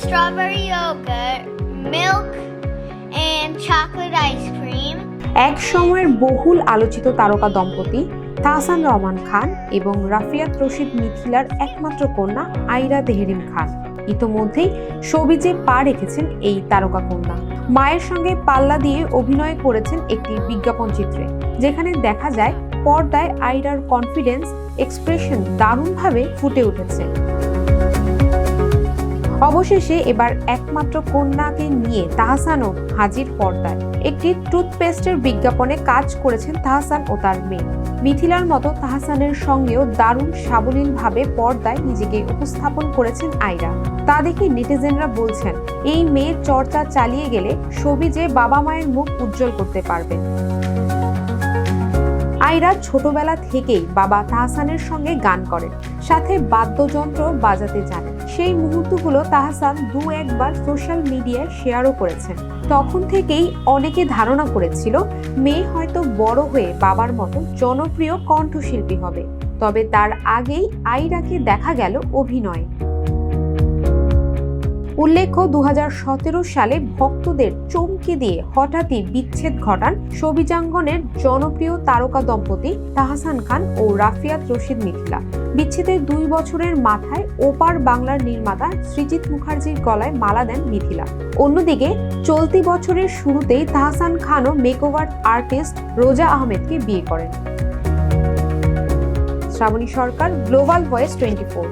strawberry yogurt, milk, and chocolate ice cream. এক সময়ের বহুল আলোচিত তারকা দম্পতি তাহসান রহমান খান এবং রাফিয়াত রশিদ মিথিলার একমাত্র কন্যা আইরা তেহরিন খান ইতোমধ্যেই শোবিজে পা রেখেছেন এই তারকা কন্যা। মায়ের সঙ্গে পাল্লা দিয়ে অভিনয় করেছেন একটি বিজ্ঞাপন চিত্রে, যেখানে দেখা যায় পর্দায় আইরার কনফিডেন্স এক্সপ্রেশন দারুণভাবে ফুটে উঠেছে। অবশেষে এবার একমাত্র কন্যাকে নিয়ে তাহসানও হাজির পর্দায়। একটি টুথপেস্টের বিজ্ঞাপনে কাজ করেছেন তাহসান ও তার মেয়ে। মিথিলার মতো তাহসানের সঙ্গেও দারুণ সাবলীলভাবে পর্দায় নিজেকে উপস্থাপন করেছেন আইরা। তা দেখে নেটিজেনরা বলছেন, এই মেয়ের চর্চা চালিয়ে গেলে শোবিজে বাবা মায়ের মুখ উজ্জ্বল করতে পারবেন। আইরা ছোটবেলা থেকেই বাবা তাহসানের সঙ্গে গান করেন, সাথে বাদ্যযন্ত্র বাজাতে জানেন। সেই মুহূর্তগুলো তাহসান একবার সোশ্যাল মিডিয়ায় শেয়ারও করেছেন। তখন থেকেই অনেকে ধারণা করেছিল মেয়ে হয়তো বড় হয়ে বাবার মতো জনপ্রিয় কণ্ঠশিল্পী হবে, তবে তার আগেই আইরাকে দেখা গেল অভিনয়ে। উল্লেখ্য, 2017 সালে ভক্তদের চমকে দিয়ে হঠাৎই বিচ্ছেদ ঘটান শোবিজাঙ্গনের জনপ্রিয় তারকা দম্পতি তাহসান খান ও রাফিয়াত রশিদ মিথিলা। বিচ্ছেদের 2 বছরের মাথায় ওপার বাংলার নির্মাতা সৃজিত মুখার্জির গলায় মালা দেন মিথিলা। অন্যদিকে চলতি বছরের শুরুতেই তাহসান খানও মেকওভার আর্টিস্ট রোজা আহমেদকে বিয়ে করেন। শ্রাবণী সরকার, গ্লোবাল ভয়েস 24।